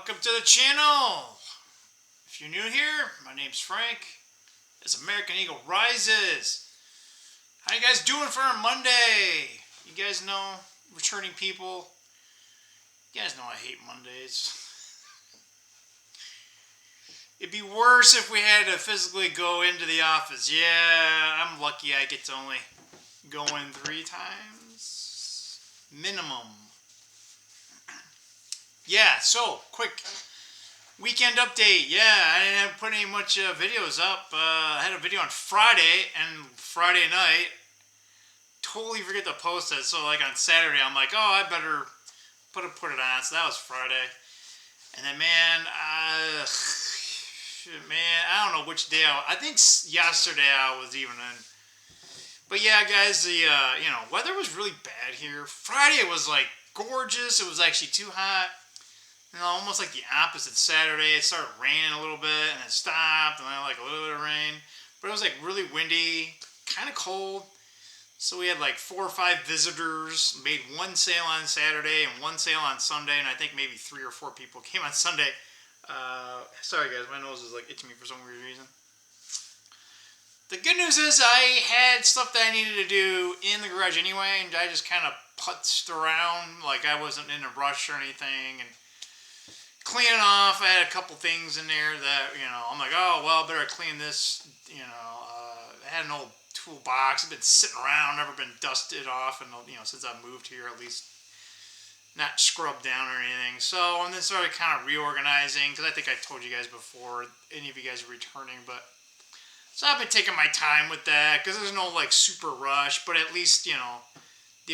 welcome to the channel. If you're new here, my name's Frank. It's American Eagle Rises. How you guys doing for a Monday? You guys know, returning people, you guys know I hate Mondays. It'd be worse if we had to physically go into the office. Yeah, I'm lucky I get to only go in 3 times. Minimum. Yeah, so, quick weekend update. Yeah, I didn't have put any much videos up. I had a video on Friday, and Friday night, totally forget to post it. So, like, on Saturday, I'm like, oh, I better put it on. So, that was Friday. And then, man, I don't know which day I think yesterday I was even in. But, yeah, guys, the, weather was really bad here. Friday was, like, gorgeous. It was actually too hot. Almost like the opposite. Saturday, it started raining a little bit, and it stopped, and then like a little bit of rain. But it was like really windy, kind of cold. So we had like 4 or 5 visitors. Made 1 sale on Saturday and 1 sale on Sunday, and I think maybe 3 or 4 people came on Sunday. Sorry guys, my nose is like itching me for some weird reason. The good news is I had stuff that I needed to do in the garage anyway, and I just kind of putzed around, like I wasn't in a rush or anything, and cleaning off. I had a couple things in there that, I'm like, oh, well, I better clean this, I had an old toolbox. It's been sitting around, never been dusted off, and, since I moved here, at least not scrubbed down or anything. So, and then started kind of reorganizing, because I think I told you guys before, any of you guys are returning, but, so I've been taking my time with that, because there's no, like, super rush, but at least, the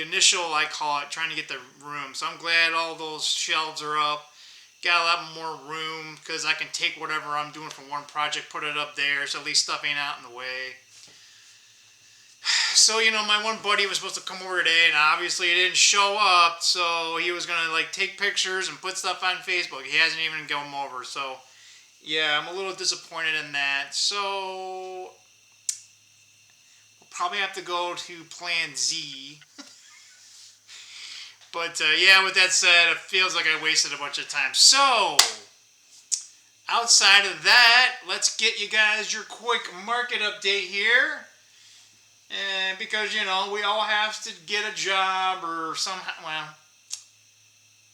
initial, I call it, trying to get the room. So I'm glad all those shelves are up. Got a lot more room because I can take whatever I'm doing from one project, put it up there, so at least stuff ain't out in the way. So, my one buddy was supposed to come over today, and obviously he didn't show up, so he was going to, like, take pictures and put stuff on Facebook. He hasn't even come over, so, yeah, I'm a little disappointed in that. So, we'll probably have to go to Plan Z. But, yeah, with that said, it feels like I wasted a bunch of time. So, outside of that, let's get you guys your quick market update here. And because, we all have to get a job or somehow, well,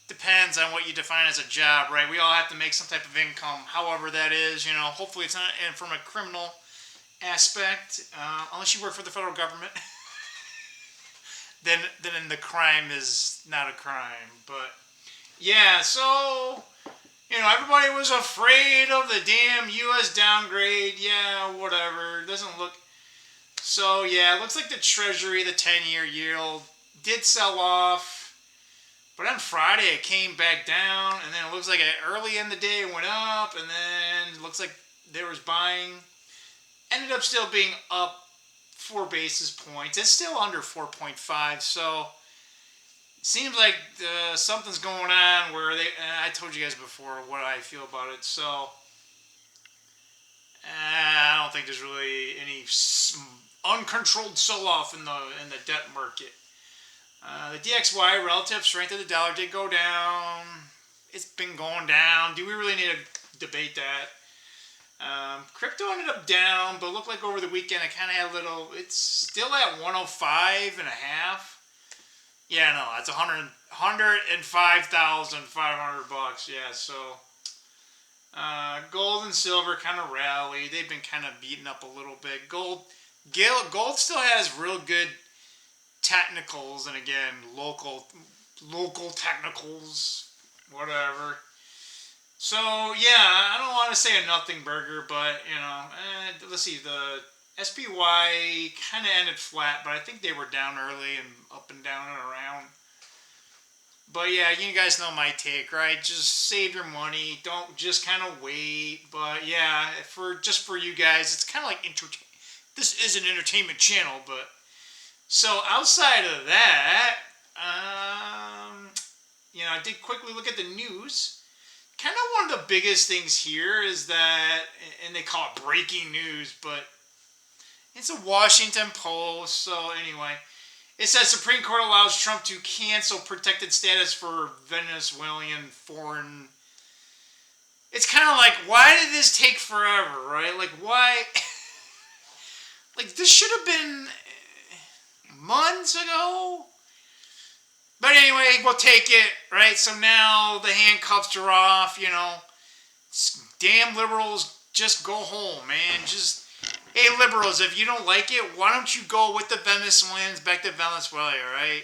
depends on what you define as a job, right? We all have to make some type of income, however that is, hopefully it's not from a criminal aspect, unless you work for the federal government. Then the crime is not a crime. But, yeah, so, everybody was afraid of the damn U.S. downgrade. Yeah, whatever. It doesn't look... So, yeah, it looks like the Treasury, the 10-year yield, did sell off. But on Friday, it came back down. And then it looks like early in the day, it went up. And then it looks like there was buying. Ended up still being up 4 basis points. It's still under 4.5, so it seems like something's going on where I told you guys before what I feel about it, so I don't think there's really any uncontrolled sell-off in the debt market. The DXY, relative strength of the dollar, did go down. It's been going down. Do we really need to debate that? Crypto ended up down, but looked like over the weekend it kind of had a little. It's still at 105 and a half. Yeah, no, that's $105,500. Yeah, so gold and silver kind of rally. They've been kind of beaten up a little bit. Gold still has real good technicals, and again, local technicals, whatever. So, yeah, I don't want to say a nothing burger, but, let's see, the SPY kind of ended flat, but I think they were down early and up and down and around. But, yeah, you guys know my take, right? Just save your money. Don't just kind of wait. But, yeah, for you guys, it's kind of like this is an entertainment channel, but... So, outside of that, I did quickly look at the news. Kind of one of the biggest things here is that, and they call it breaking news, but it's a Washington Post, so anyway. It says Supreme Court allows Trump to cancel protected status for Venezuelan foreign it's kind of like, why did this take forever, right? Like, why? Like, this should have been months ago. But anyway, we'll take it, right? So now the handcuffs are off, you know. Damn liberals, just go home, man. Just, hey, liberals, if you don't like it, why don't you go with the Venezuelans back to Venezuela, right?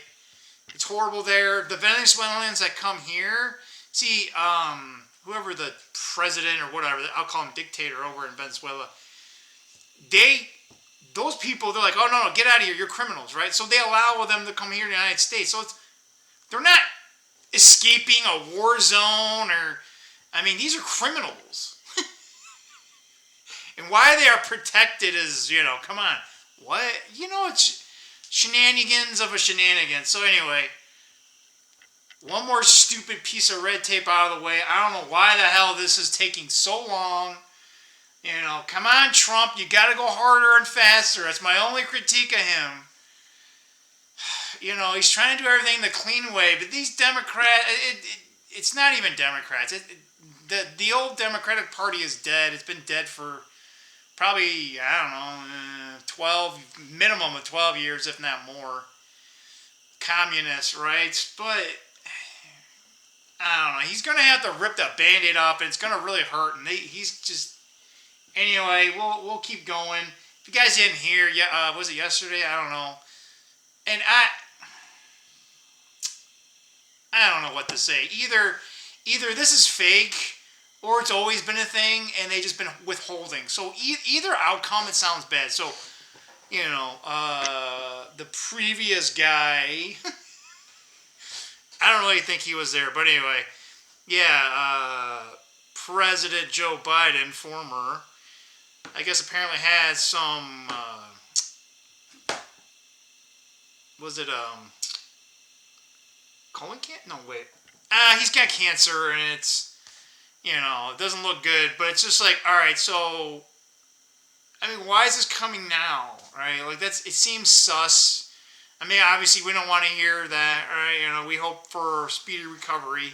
It's horrible there. The Venezuelans that come here, see, whoever the president or whatever, I'll call him dictator over in Venezuela, those people, they're like, oh, no, get out of here. You're criminals, right? So they allow them to come here to the United States. So they're not escaping a war zone or, I mean, these are criminals. And why they are protected is, you know, come on. What? You know, it's shenanigans of a shenanigans. So anyway, one more stupid piece of red tape out of the way. I don't know why the hell this is taking so long. You know, come on, Trump. You got to go harder and faster. That's my only critique of him. You know, he's trying to do everything the clean way. But these Democrats, it's not even Democrats. The old Democratic Party is dead. It's been dead for probably, I don't know, 12, minimum of 12 years, if not more. Communist, right? But I don't know. He's going to have to rip the Band-Aid off, and it's going to really hurt. And he's just... Anyway, we'll keep going. If you guys didn't hear, was it yesterday? I don't know. And I don't know what to say. Either this is fake, or it's always been a thing, and they just been withholding. So either outcome, it sounds bad. So, you know, the previous guy, I don't really think he was there, but anyway, yeah, President Joe Biden, former, I guess apparently had some, was it, colon cancer? No, wait. He's got cancer, and it's, you know, it doesn't look good, but it's just like, alright, so, I mean, why is this coming now, right? Like, it seems sus. I mean, obviously, we don't want to hear that, right? You know, we hope for speedy recovery.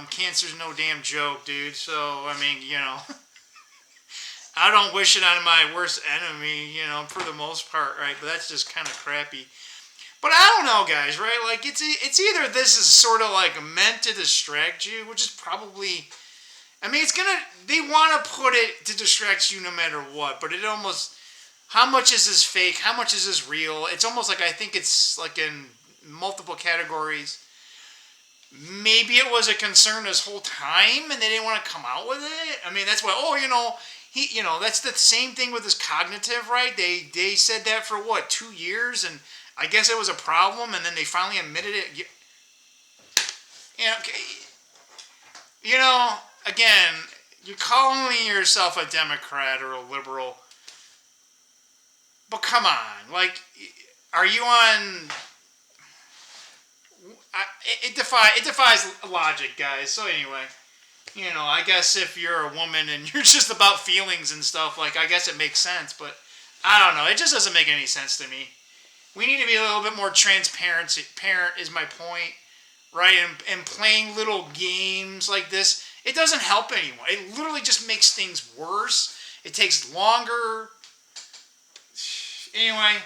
Cancer's no damn joke, dude, so, I mean, you know, I don't wish it on my worst enemy, you know, for the most part, right? But that's just kind of crappy. But I don't know, guys, right? Like, it's either this is sort of like meant to distract you, which is probably, I mean, they want to put it to distract you no matter what, but it almost, how much is this fake? How much is this real? It's almost like, I think it's like in multiple categories. Maybe it was a concern this whole time and they didn't want to come out with it. I mean, that's why, that's the same thing with this cognitive, right? They said that for what, 2 years, and I guess it was a problem, and then they finally admitted it. You know, again, you're calling yourself a Democrat or a liberal, but come on, like, are you on? It defies logic, guys. So anyway. You know, I guess if you're a woman and you're just about feelings and stuff, like, I guess it makes sense, but I don't know. It just doesn't make any sense to me. We need to be a little bit more transparent is my point, right? And playing little games like this, it doesn't help anyone. It literally just makes things worse. It takes longer. Anyway,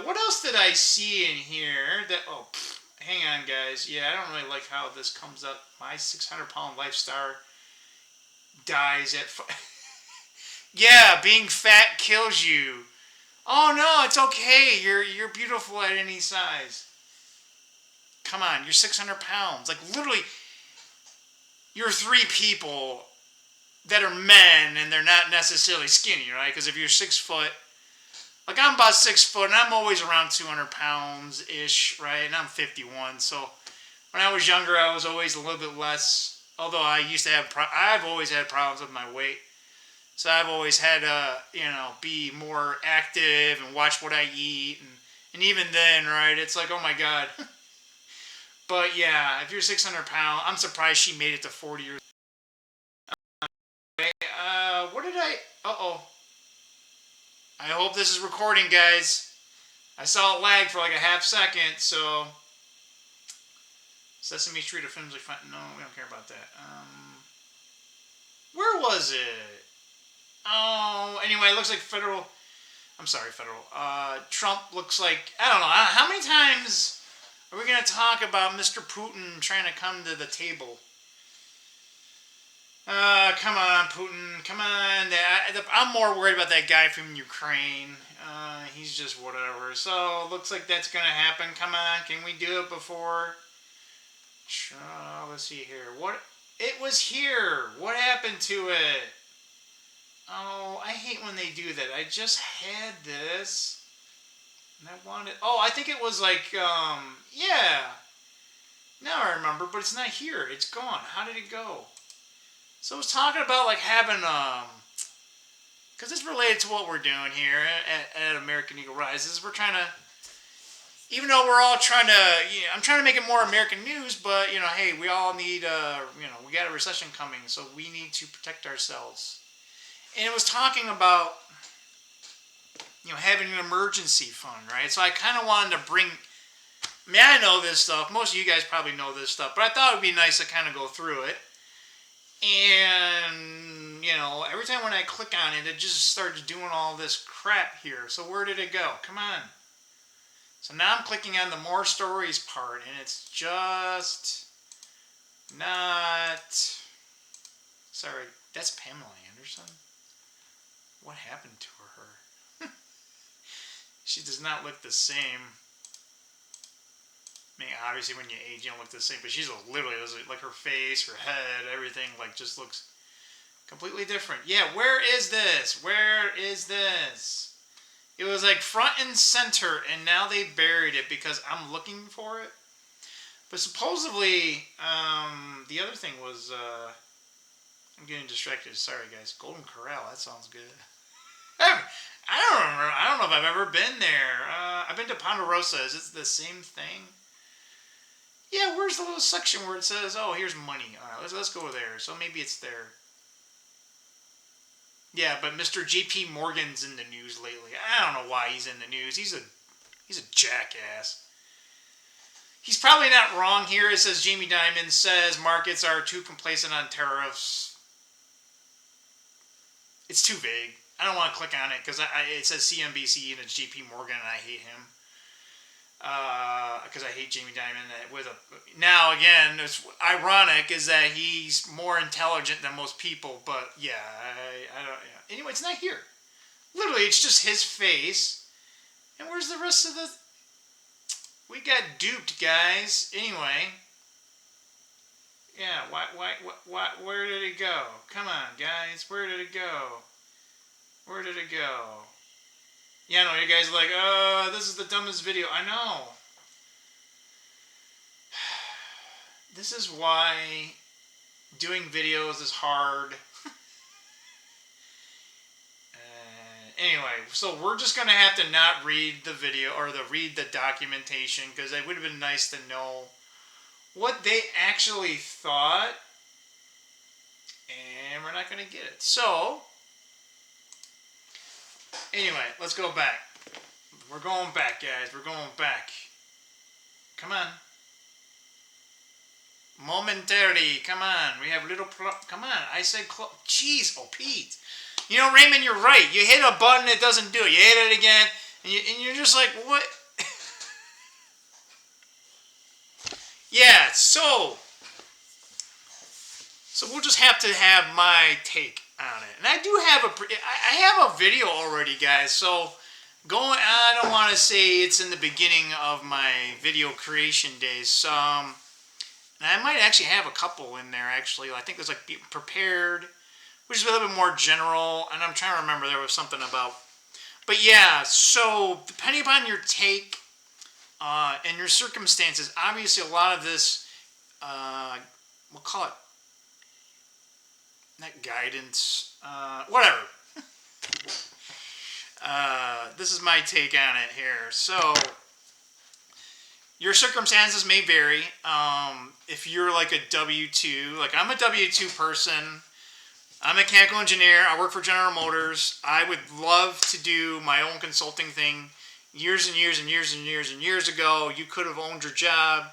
what else did I see in here that, hang on, guys. Yeah, I don't really like how this comes up. My 600-pound life star dies at... Yeah, being fat kills you. Oh, no, it's okay. You're beautiful at any size. Come on, you're 600 pounds. Like, literally, you're 3 people that are men, and they're not necessarily skinny, right? Because if you're 6 foot... Like, I'm about 6 foot, and I'm always around 200 pounds-ish, right? And I'm 51, so... When I was younger, I was always a little bit less. Although I used to I've always had problems with my weight. So I've always had to, be more active and watch what I eat. And even then, right, it's like, oh my God. But yeah, if you're 600 pounds, I'm surprised she made it to 40 years old. What did I... Uh-oh. I hope this is recording, guys. I saw it lag for like a half second, so... Sesame Street or films like fun. No, we don't care about that. Where was it? Oh, anyway, it looks like federal. I'm sorry, federal. Trump looks like, I don't know. How many times are we going to talk about Mr. Putin trying to come to the table? Come on, Putin. Come on. I'm more worried about that guy from Ukraine. He's just whatever. So, looks like that's going to happen. Come on. Can we do it before? Let's see here. What? It was here. What happened to it? Oh, I hate when they do that. I just had this. And I wanted... Oh, I think it was like, yeah. Now I remember, but it's not here. It's gone. How did it go? So I was talking about like having, because it's related to what we're doing here at American Eagle Rises. We're trying to, even though we're all trying to, I'm trying to make it more American news, but, hey, we all need, we got a recession coming, so we need to protect ourselves. And it was talking about, having an emergency fund, right? So I kind of wanted to bring, I know this stuff. Most of you guys probably know this stuff, but I thought it would be nice to kind of go through it. And, every time when I click on it, it just starts doing all this crap here. So where did it go? Come on. So now I'm clicking on the more stories part, and it's just not... Sorry, that's Pamela Anderson. What happened to her? She does not look the same. I mean, obviously when you age, you don't look the same, but she's literally, like her face, her head, everything, like just looks completely different. Yeah, where is this? Where is this? It was like front and center, and now they buried it because I'm looking for it. But supposedly, the other thing was, I'm getting distracted. Sorry, guys. Golden Corral, that sounds good. I don't remember. I don't know if I've ever been there. I've been to Ponderosa. Is it the same thing? Yeah, where's the little section where it says, oh, here's money. All right, let's go there. So maybe it's there. Yeah, but Mr. J.P. Morgan's in the news lately. I don't know why he's in the news. He's a jackass. He's probably not wrong here. It says Jamie Dimon says markets are too complacent on tariffs. It's too vague. I don't want to click on it because it says CNBC and it's J.P. Morgan and I hate him. Because I hate Jamie Dimon. Now again, it's ironic is that he's more intelligent than most people, but yeah, I don't. Yeah. Anyway, it's not here. Literally, it's just his face. And where's the rest of the? We got duped, guys. Anyway, yeah. Why? Where did it go? Come on, guys. Where did it go? Where did it go? Yeah, no, you guys are like, this is the dumbest video. I know. This is why doing videos is hard. Anyway, so we're just going to have to not read the video or read the documentation because it would have been nice to know what they actually thought. And we're not going to get it. So... Anyway, let's go back. We're going back, guys. We're going back. Come on. Momentarily. Come on. We have little... Come on. I said... Jeez. Oh, Pete. Raymond, you're right. You hit a button, it doesn't do it. You hit it again, and you're just like, what? Yeah, so we'll just have to have my take on it. And I do have I have a video already, guys. So I don't want to say it's in the beginning of my video creation days. And I might actually have a couple in there, actually. I think there's like Be Prepared, which is a little bit more general. And I'm trying to remember, there was something about... But yeah, so depending upon your take and your circumstances, obviously a lot of this, we'll call it, not guidance, whatever. This is my take on it here. So, your circumstances may vary. If you're like a W-2, like I'm a W-2 person, I'm a mechanical engineer, I work for General Motors. I would love to do my own consulting thing years and years and years and years and years ago. You could have owned your job.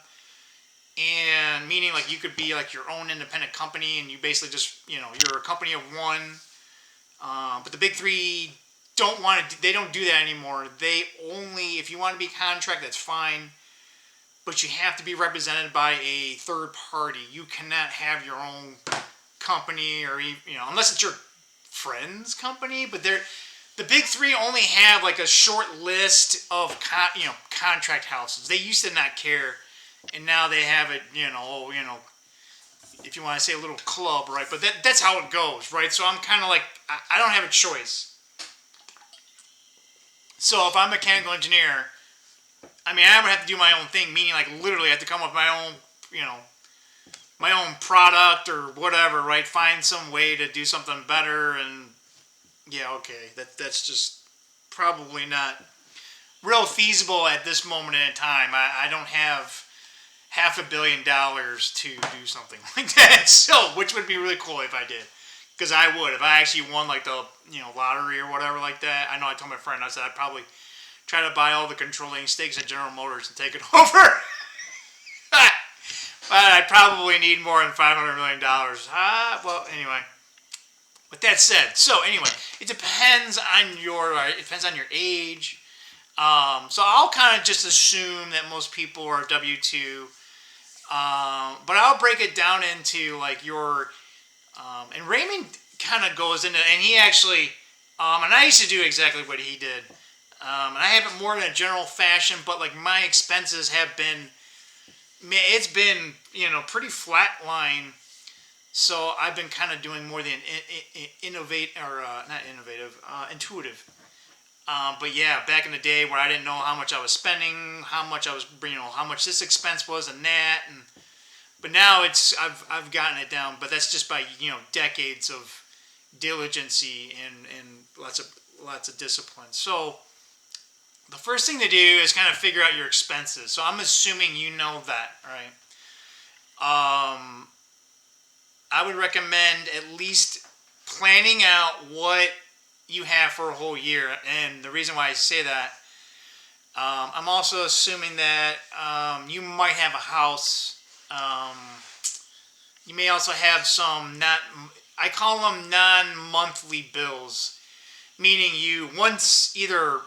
and meaning like you could be like your own independent company, and you basically just you're a company of one. But the big three don't want to. They don't do that anymore. They only, if you want to be contract, that's fine, but you have to be represented by a third party. You cannot have your own company, or unless it's your friend's company. But the big three only have like a short list of contract houses. They used to not care, and now they have it. If you want to say a little club, right? But that's how it goes, right? So I'm kind of like, I don't have a choice. So if I'm a mechanical engineer, I mean, I would have to do my own thing, meaning like literally I have to come up with my own product or whatever, right? Find some way to do something better, and yeah, okay, that's just probably not real feasible at this moment in time. I don't have $500 million to do something like that. So, which would be really cool if I did, because I would, if I actually won like the lottery or whatever like that. I know I told my friend, I said I'd probably try to buy all the controlling stakes at General Motors and take it over. But I'd probably need more than $500 million. Well, anyway. With that said, so anyway, it depends on your age. So I'll kind of just assume that most people are W-2. But I'll break it down into like your, and Raymond kind of goes into, and he actually, and I used to do exactly what he did. And I have it more in a general fashion, but like my expenses have been, it's been, pretty flat line. So I've been kind of doing more than intuitive. But yeah, back in the day where I didn't know how much I was spending, how much this expense was and that, but now I've gotten it down. But that's just by decades of diligency and lots of discipline. So the first thing to do is kind of figure out your expenses. So I'm assuming you know that, right? I would recommend at least planning out what you have for a whole year. And the reason why I say that, I'm also assuming that you might have a house. You may also have some I call them non-monthly bills, meaning you either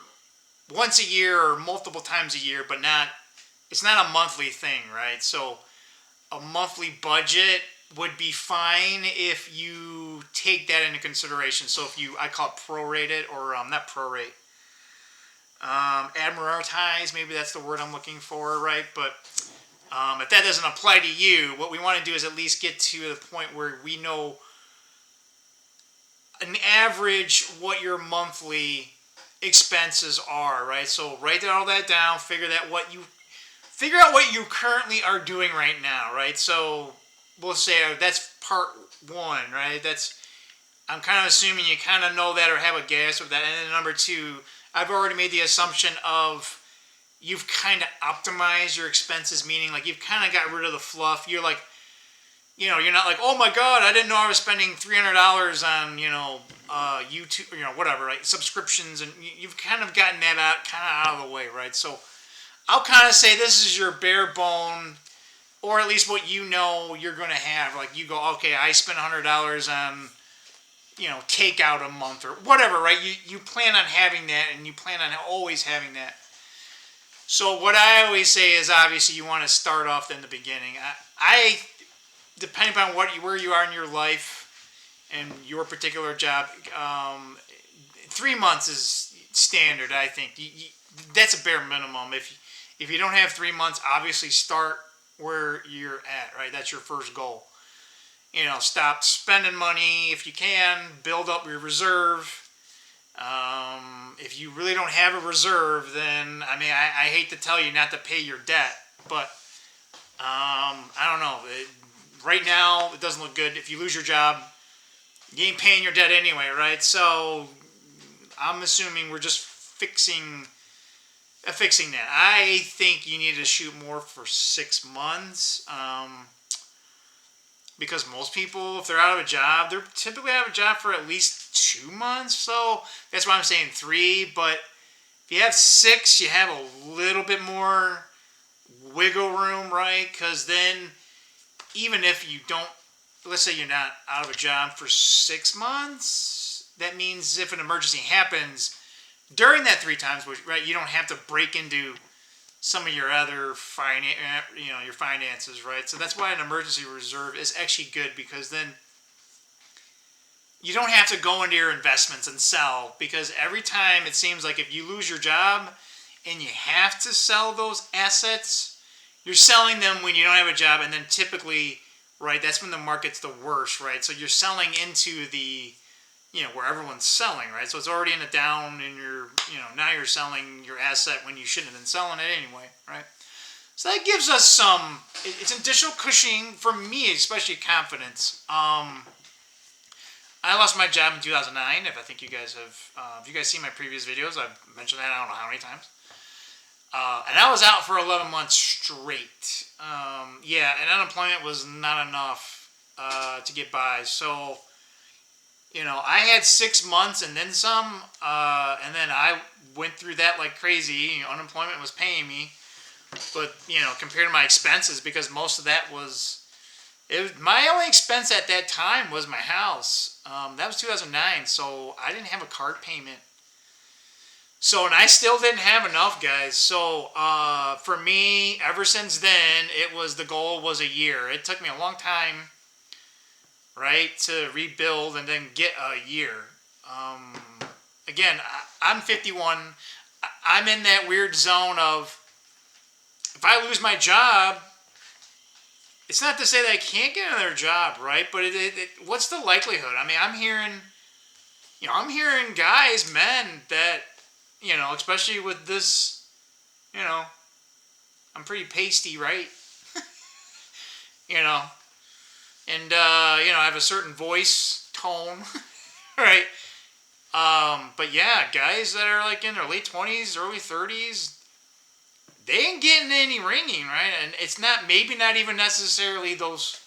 once a year or multiple times a year, but it's not a monthly thing, right? So a monthly budget would be fine if you take that into consideration. So if I call it prorated, or not prorate, admiraltize, maybe that's the word I'm looking for, right? But if that doesn't apply to you, what we want to do is at least get to the point where we know an average what your monthly expenses are, right? So write all that down, figure out what you currently are doing right now, right? So we'll say that's part one, right? I'm kind of assuming you kind of know that or have a guess of that. And then number two, I've already made the assumption of you've kind of optimized your expenses, meaning like you've kind of got rid of the fluff. You're like, you're not like, oh my God, I didn't know I was spending $300 on, YouTube, whatever, right? Subscriptions, and you've kind of gotten that out of the way, right? So I'll kind of say this is your bare bone, or at least what you're going to have. Like you go, okay, I spent $100 on, takeout a month or whatever, right? You plan on having that, and you plan on always having that. So what I always say is obviously you want to start off in the beginning. I depending upon where you are in your life and your particular job, 3 months is standard, I think. That's a bare minimum. If you don't have 3 months, obviously start where you're at, right? That's your first goal. Stop spending money if you can. Build up your reserve. If you really don't have a reserve, then, I hate to tell you not to pay your debt, but I don't know. Right now, it doesn't look good. If you lose your job, you ain't paying your debt anyway, right? So I'm assuming we're just fixing that. I think you need to shoot more for 6 months, because most people, if they're out of a job, they're typically out of a job for at least 2 months. So that's why I'm saying 3. But if you have 6, you have a little bit more wiggle room, right? Because then, even if you don't, let's say you're not out of a job for 6 months, that means if an emergency happens during that 3 times, right, you don't have to break into some of your other your finances, right? So that's why an emergency reserve is actually good, because then you don't have to go into your investments and sell, because every time it seems like if you lose your job and you have to sell those assets, you're selling them when you don't have a job, and then typically, right, that's when the market's the worst, right? So you're selling into the, where everyone's selling, right? So it's already in a down, and now you're selling your asset when you shouldn't have been selling it anyway, right? So that gives us it's additional cushioning for me, especially confidence. I lost my job in 2009. If you guys see my previous videos, I've mentioned that I don't know how many times. And I was out for 11 months straight. And unemployment was not enough to get by. So, I had 6 months and then some, and then I went through that like crazy. Unemployment was paying me, but compared to my expenses, because most of that was. My only expense at that time was my house. That was 2009, so I didn't have a card payment. So, and I still didn't have enough, guys. So, for me, ever since then, the goal was a year. It took me a long time, right, to rebuild and then get a year. Again, I'm 51. I'm in that weird zone of, if I lose my job, it's not to say that I can't get another job, right? But what's the likelihood? I mean, I'm hearing guys, men that, especially with this, I'm pretty pasty, right? And I have a certain voice tone, right? But yeah, guys that are like in their late 20s, early 30s. They ain't getting any ringing, right? And it's maybe not even necessarily those,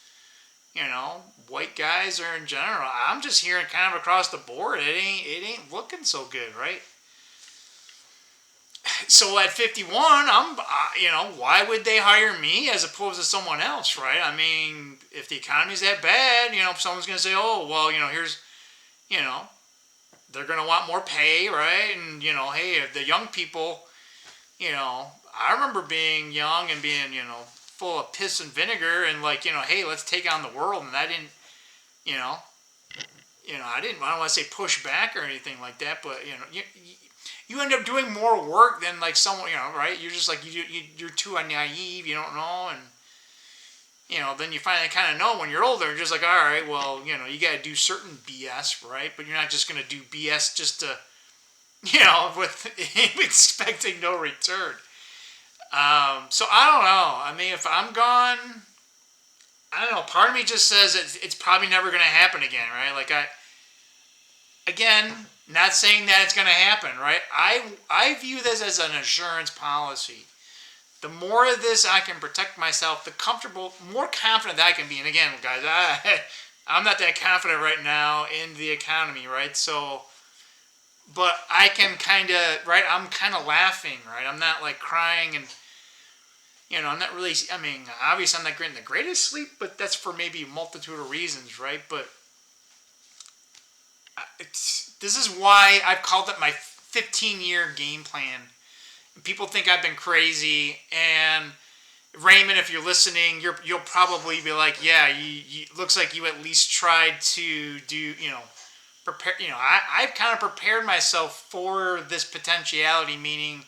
white guys or in general. I'm just hearing kind of across the board, it ain't looking so good, right? So at 51, why would they hire me as opposed to someone else, right? I mean, if the economy's that bad, if someone's going to say, oh, well, here's, they're going to want more pay, right? And, hey, if the young people, I remember being young and being, full of piss and vinegar and like, hey, let's take on the world. And I didn't, I don't want to say push back or anything like that, but, you end up doing more work than like someone, right? You're just like, you're too naive, you don't know. And, then you finally kind of know when you're older, and just like, all right, well, you got to do certain BS, right? But you're not just going to do BS just to, with expecting no return. So I don't know. I mean, if I'm gone, I don't know. Part of me just says it's probably never going to happen again, right? Like again, not saying that it's going to happen, right? I view this as an insurance policy. The more of this I can protect myself, more confident that I can be. And again, guys, I'm not that confident right now in the economy, right? So, but I can kind of, right? I'm kind of laughing, right? I'm not like crying and, I'm not really, I mean, obviously I'm not getting the greatest sleep, but that's for maybe a multitude of reasons, right? But this is why I've called it my 15-year game plan. People think I've been crazy, and Raymond, if you're listening, you'll probably be like, yeah, you looks like you at least tried to do, prepare. I've kind of prepared myself for this potentiality, meaning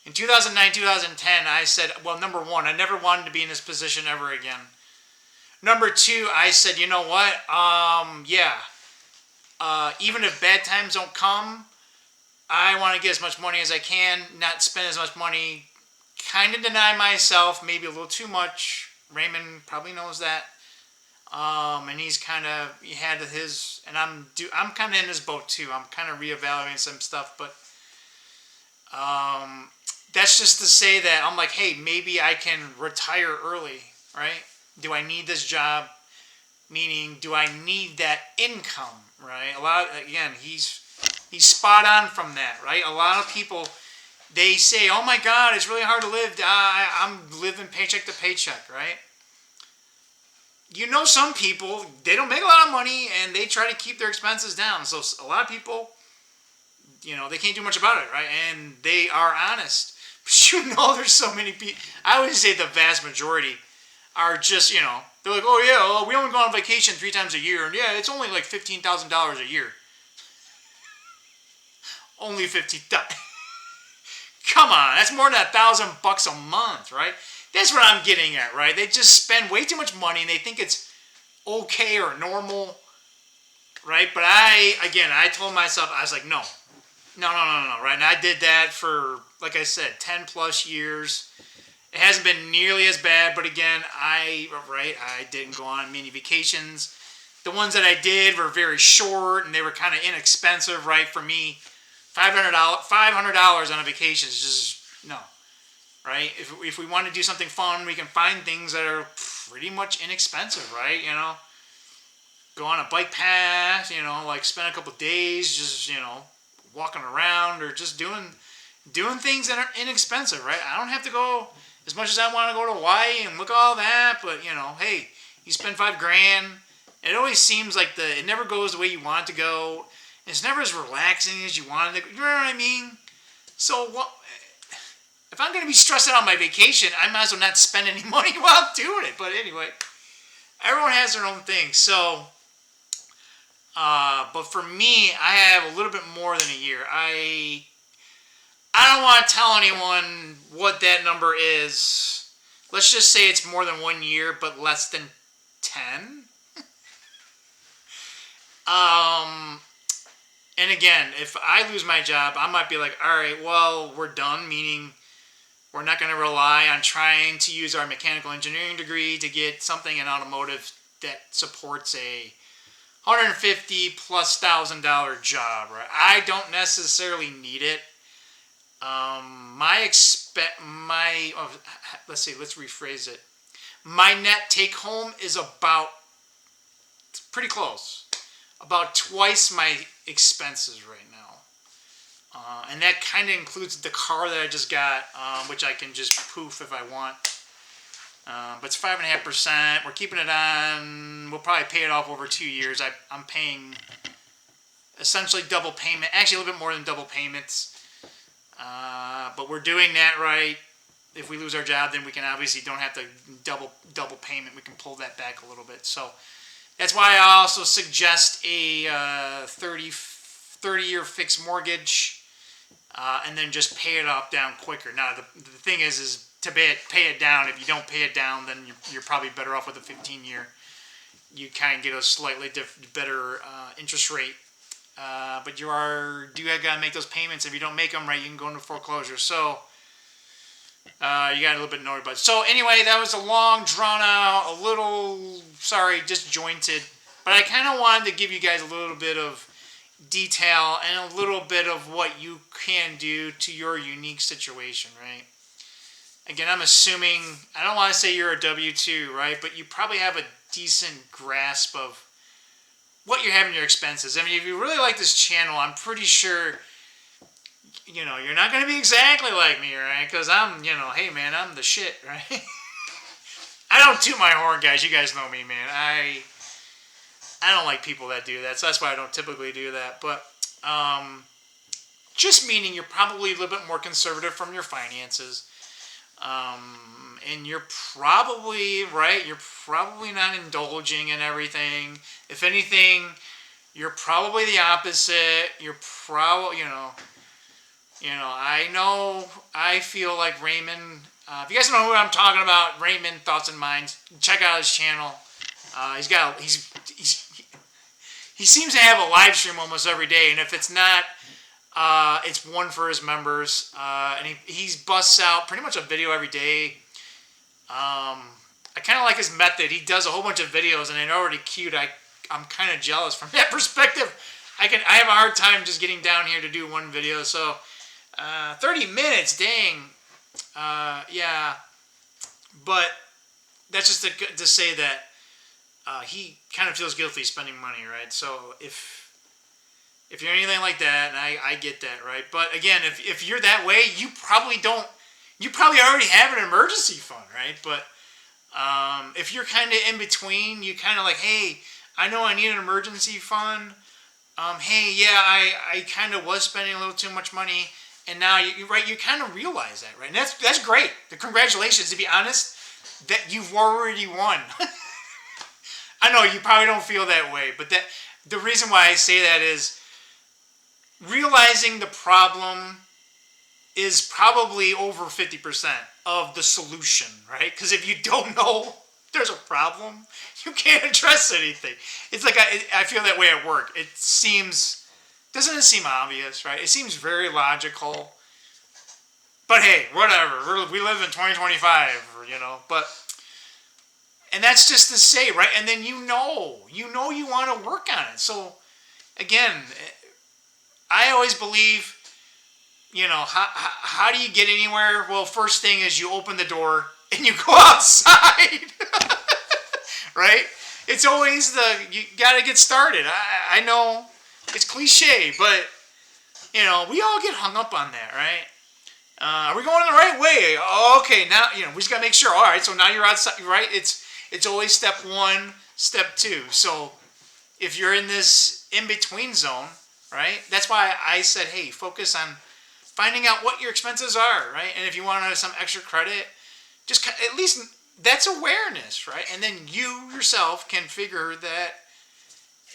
in 2009, 2010, I said, well, number one, I never wanted to be in this position ever again. Number two, I said, you know what? Even if bad times don't come, I want to get as much money as I can, not spend as much money, kind of deny myself, maybe a little too much. Raymond probably knows that. And he's kind of, he had his, and I'm kind of in his boat too. I'm kind of reevaluating some stuff, but that's just to say that I'm like, hey, maybe I can retire early, right? Do I need this job? Meaning, do I need that income, right? He's spot on from that, right? A lot of people, they say, oh my God, it's really hard to live. I'm living paycheck to paycheck, right? You know, some people, they don't make a lot of money and they try to keep their expenses down. So a lot of people, you know, they can't do much about it, right? And they are honest. But you know, there's so many people. I would say the vast majority are just, you know, they're like, oh yeah, well, we only go on vacation 3 times a year, and yeah, it's only like $15,000 a year. Only 15,000. Come on, that's more than $1,000 a month, right? That's what I'm getting at, right? They just spend way too much money, and they think it's okay or normal, right? But I told myself, I was like, no, right? And I did that for, like I said, 10 plus years. It hasn't been nearly as bad, but again, I didn't go on many vacations. The ones that I did were very short, and they were kind of inexpensive, right? For me, $500 on a vacation is just, no, right? If we want to do something fun, we can find things that are pretty much inexpensive, right? You know, go on a bike path, you know, like spend a couple days just, you know, walking around or just doing things that are inexpensive, right? I don't have to go as much as I want to go to Hawaii and look at all that, but you know, hey, you spend $5,000. It always seems like it never goes the way you want it to go. It's never as relaxing as you want it to go. You know what I mean? So what? If I'm going to be stressed out on my vacation, I might as well not spend any money while I'm doing it. But anyway, everyone has their own thing. So, but for me, I have a little bit more than a year. I don't want to tell anyone what that number is. Let's just say it's more than 1 year, but less than 10. And again, if I lose my job, I might be like, all right, well, we're done, meaning we're not going to rely on trying to use our mechanical engineering degree to get something in automotive that supports a $150,000+ job, right? I don't necessarily need it. Let's rephrase it. My net take home is pretty close, about twice my expenses right now. And that kind of includes the car that I just got, which I can just poof if I want. But it's 5.5%. We're keeping it on. We'll probably pay it off over 2 years. I'm paying essentially double payment. Actually, a little bit more than double payments. But we're doing that right. If we lose our job, then we can obviously don't have to double payment. We can pull that back a little bit. So that's why I also suggest a 30-year fixed mortgage, and then just pay it off down quicker. Now, the thing is to pay it down. If you don't pay it down, then you're probably better off with a 15-year. You kind of get a slightly better interest rate. But you gotta make those payments. If you don't make them right, you can go into foreclosure. So you got a little bit annoyed about it. So anyway, that was a long, drawn out, a little, disjointed. But I kind of wanted to give you guys a little bit of detail and a little bit of what you can do to your unique situation, right? Again, I'm assuming, I don't want to say you're a W-2, right? But you probably have a decent grasp of what you're having your expenses. I mean, if you really like this channel, I'm pretty sure, you know, you're not going to be exactly like me, right? Because I'm, you know, hey, man, I'm the shit, right? I don't toot my horn, guys. You guys know me, man. I don't like people that do that, so that's why I don't typically do that. But just meaning you're probably a little bit more conservative from your finances. And you're probably, right, you're probably not indulging in everything. If anything, you're probably the opposite. You're probably, I feel like Raymond, if you guys don't know who I'm talking about, Raymond Thoughts and Minds, check out his channel. He seems to have a live stream almost every day, and if it's not, it's one for his members, and he busts out pretty much a video every day. I kind of like his method. He does a whole bunch of videos, and they're already cute. I'm kind of jealous from that perspective. I have a hard time just getting down here to do one video. So 30 minutes, dang. Yeah, but that's just to say that he kind of feels guilty spending money, right? So if If you're anything like that, and I get that, right? But again, if you're that way, you probably already have an emergency fund, right? But if you're kind of in between, you kind of like, hey, I know I need an emergency fund. Hey, yeah, I kind of was spending a little too much money, and now you kind of realize that, right? And that's great. The congratulations, to be honest, that you've already won. I know you probably don't feel that way, but the reason why I say that is realizing the problem is probably over 50% of the solution, right? Because if you don't know there's a problem, you can't address anything. It's like I feel that way at work. Doesn't it seem obvious, right? It seems very logical. But hey, whatever. We live in 2025, but, and that's just to say, right? And then you want to work on it. So again, I always believe, how do you get anywhere? Well, first thing is you open the door and you go outside, right? It's always you got to get started. I know it's cliche, but, we all get hung up on that, right? Are we going the right way? Oh, okay, now, we just got to make sure. All right, so now you're outside, right? It's always step one, step two. So if you're in this in-between zone, right? That's why I said, hey, focus on finding out what your expenses are, right? And if you want some extra credit, just at least that's awareness, right? And then you yourself can figure that.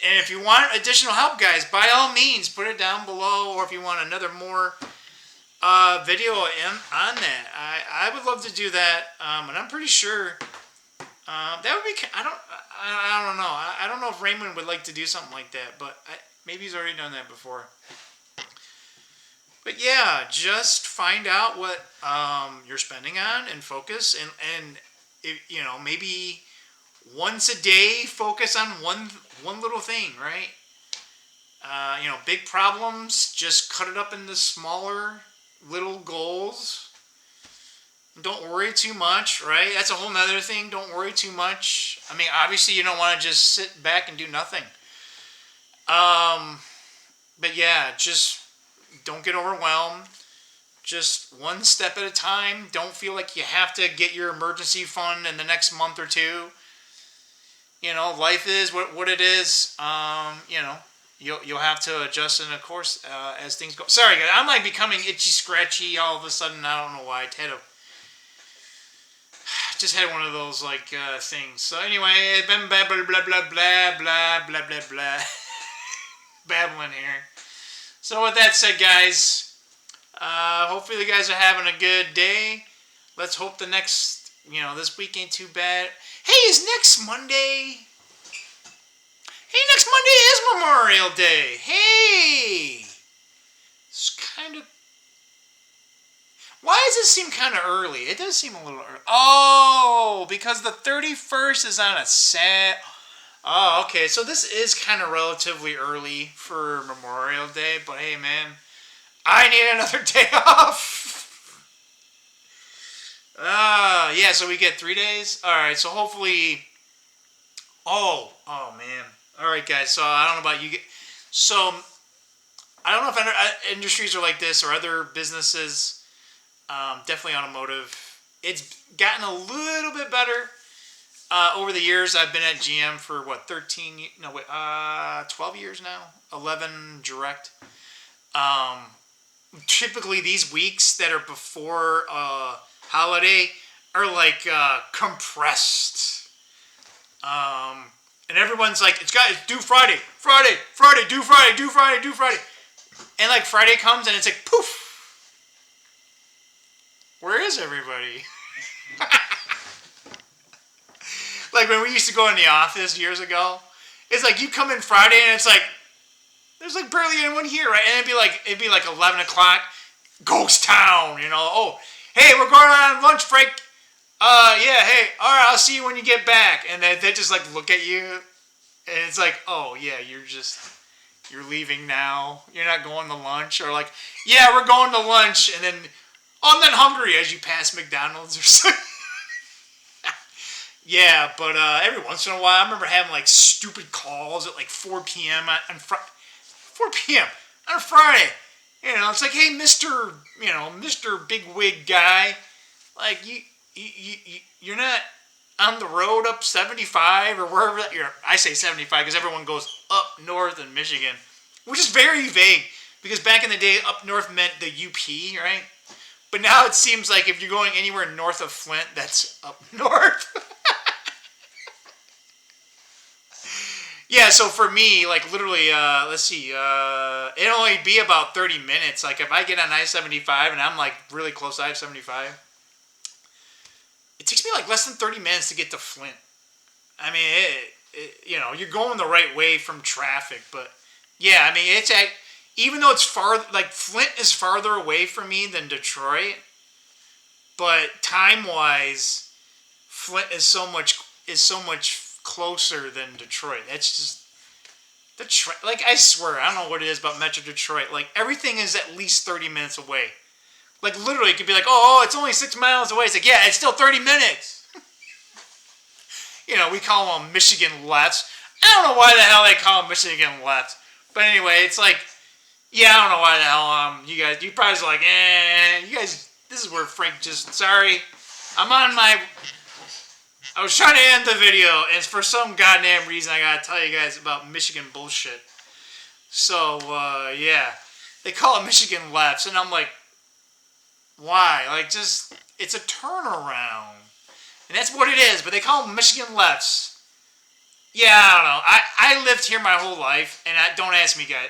And if you want additional help, guys, by all means, put it down below. Or if you want another more video on that, I would love to do that. And I'm pretty sure that would be. I don't know. I don't know if Raymond would like to do something like that, but maybe he's already done that before. But yeah, just find out what you're spending on and focus, and maybe once a day focus on one little thing, right? Big problems, just cut it up into smaller little goals. Don't worry too much, right? That's a whole nother thing. Don't worry too much. I mean, obviously you don't want to just sit back and do nothing. But yeah, just don't get overwhelmed. Just one step at a time. Don't feel like you have to get your emergency fund in the next month or two. Life is what it is. You'll have to adjust, and of course, as things go. Sorry, guys, I'm like becoming itchy, scratchy all of a sudden. I don't know why. Just had one of those things. So anyway, blah blah blah blah blah blah blah blah blah blah. Babbling here. So with that said, guys, hopefully you guys are having a good day. Let's hope this week ain't too bad. Hey, is next Monday? Hey, next Monday is Memorial Day. Hey, it's kind of. Why does it seem kind of early? It does seem a little early. Oh, because the 31st is on a Saturday. Oh, okay. So this is kind of relatively early for Memorial Day, but hey, man, I need another day off. Yeah. So we get 3 days. All right. So hopefully. Oh man. All right, guys. So I don't know about you. So I don't know if other industries are like this or other businesses. Definitely automotive. It's gotten a little bit better. Over the years, I've been at GM for 12 years now. 11 direct. Typically, these weeks that are before holiday are compressed. And everyone's like, it's due Friday, due Friday. And Friday comes and it's like, poof. Where is everybody? When we used to go in the office years ago, it's like you come in Friday and it's like there's barely anyone here, right? And it'd be 11 o'clock, ghost town, Oh, hey, we're going on lunch break. Yeah, hey, all right, I'll see you when you get back. And they just look at you, and it's like, oh yeah, you're leaving now. You're not going to lunch, or yeah, we're going to lunch, and then I'm not hungry as you pass McDonald's or something. Yeah, but every once in a while, I remember having stupid calls at 4 p.m. on 4 p.m. on a Friday. You know, it's like, hey, Mr. Big Wig guy, like you're not on the road up 75 or wherever that you're. I say 75 because everyone goes up north in Michigan, which is very vague because back in the day, up north meant the UP, right? But now it seems like if you're going anywhere north of Flint, that's up north. Yeah, so for me, like literally, let's see, it'll only be about 30 minutes. Like if I get on I-75 and I'm like really close to I-75, it takes me like less than 30 minutes to get to Flint. I mean, you're going the right way from traffic, but yeah, I mean, even though it's far, like Flint is farther away from me than Detroit, but time-wise, Flint is so much closer than Detroit. That's just Detroit. Like I swear, I don't know what it is about Metro Detroit. Like everything is at least 30 minutes away. Like literally, it could be like, oh, it's only 6 miles away. It's like, yeah, it's still 30 minutes. We call them Michigan lefts. I don't know why the hell they call them Michigan lefts. But anyway, it's like, yeah, I don't know why the hell you probably like, you guys, this is where Frank sorry. I was trying to end the video, and for some goddamn reason, I gotta tell you guys about Michigan bullshit. So, yeah. They call it Michigan lefts, and I'm like, why? Like, it's a turnaround. And that's what it is, but they call them Michigan lefts. Yeah, I don't know. I lived here my whole life, and don't ask me, guys.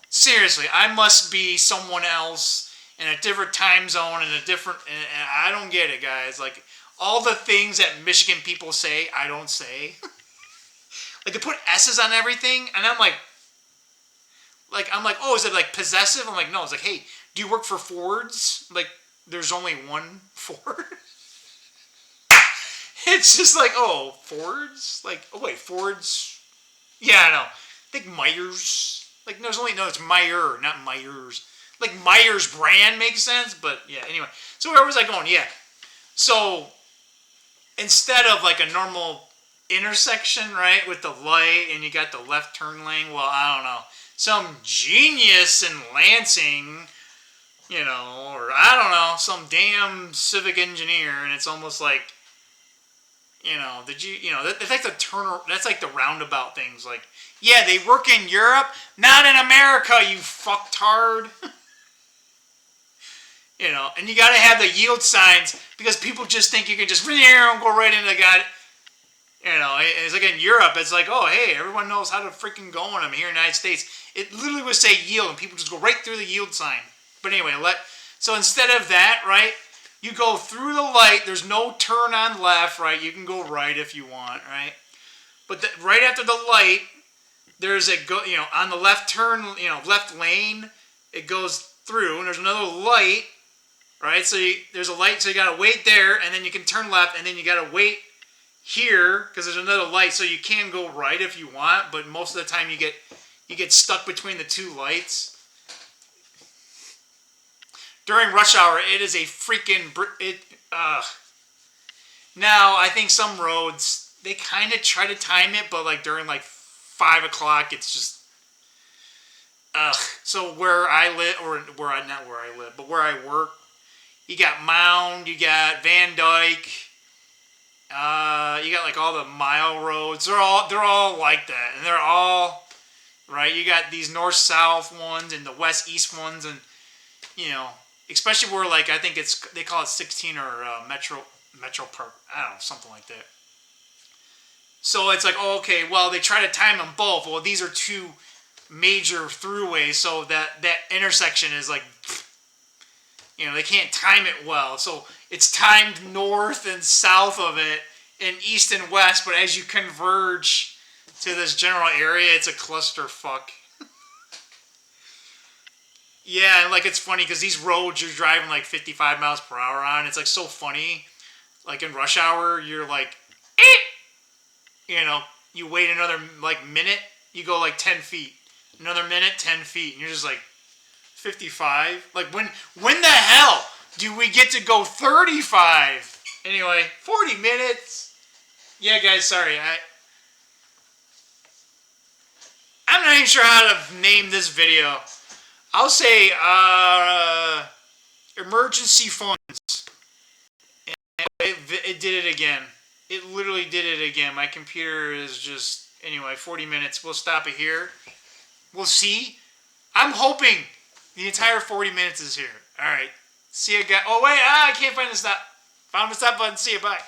Seriously, I must be someone else in a different time zone, and I don't get it, guys. Like, all the things that Michigan people say, I don't say. Like, they put S's on everything, and I'm like, oh, is it like possessive? I'm like, no. It's like, hey, do you work for Ford's? Like, there's only one Ford. It's just like, oh, Ford's? Like, oh wait, Ford's? Yeah, I know. I think Myers. Like, it's Meyer, not Myers. Like, Myers brand makes sense, but yeah, anyway. So where was I going? Yeah. So, instead of like a normal intersection, right, with the light and you got the left turn lane, well, I don't know. Some genius in Lansing, or I don't know, some damn civic engineer, and it's almost like, that's like that's like the roundabout things. Like, yeah, they work in Europe, not in America, you fucktard. And you got to have the yield signs because people just think you can just go right into the guy. It's like in Europe, it's like, oh, hey, everyone knows how to freaking go on them. Here in the United States, it literally would say yield, and people just go right through the yield sign. But anyway, so instead of that, right, you go through the light. There's no turn on left, right? You can go right if you want, right? But right after the light, there's on the left turn, left lane, it goes through, and there's another light, right? So there's a light, so you got to wait there, and then you can turn left, and then you got to wait here because there's another light, so you can go right if you want, but most of the time you get stuck between the two lights. During rush hour, it is a freaking now I think some roads they kind of try to time it, but like during like 5 o'clock, it's just So where I live, not where I live, but where I work, you got Mound, you got Van Dyke. You got like all the mile roads. They're all like that, and they're all right. You got these north-south ones and the west-east ones, and especially where like I think they call it 16 or Metro Park. I don't know, something like that. So it's like, oh, okay, well they try to time them both. Well, these are two major throughways, so that intersection is like, they can't time it well. So it's timed north and south of it, and east and west. But as you converge to this general area, it's a clusterfuck. Yeah, and like it's funny because these roads you're driving like 55 miles per hour on. It's like so funny. Like in rush hour, you're like, you wait another like minute, you go like 10 feet. Another minute, 10 feet, and you're just like 55. Like when the hell do we get to go 35? Anyway, 40 minutes. Yeah, guys, sorry. I'm not even sure how to name this video. I'll say emergency phones. It did it again. It literally did it again. My computer is just... Anyway, 40 minutes. We'll stop it here. We'll see. I'm hoping the entire 40 minutes is here. All right. See you guys. Oh, wait. I can't find the stop. Found the stop button. See you. Bye.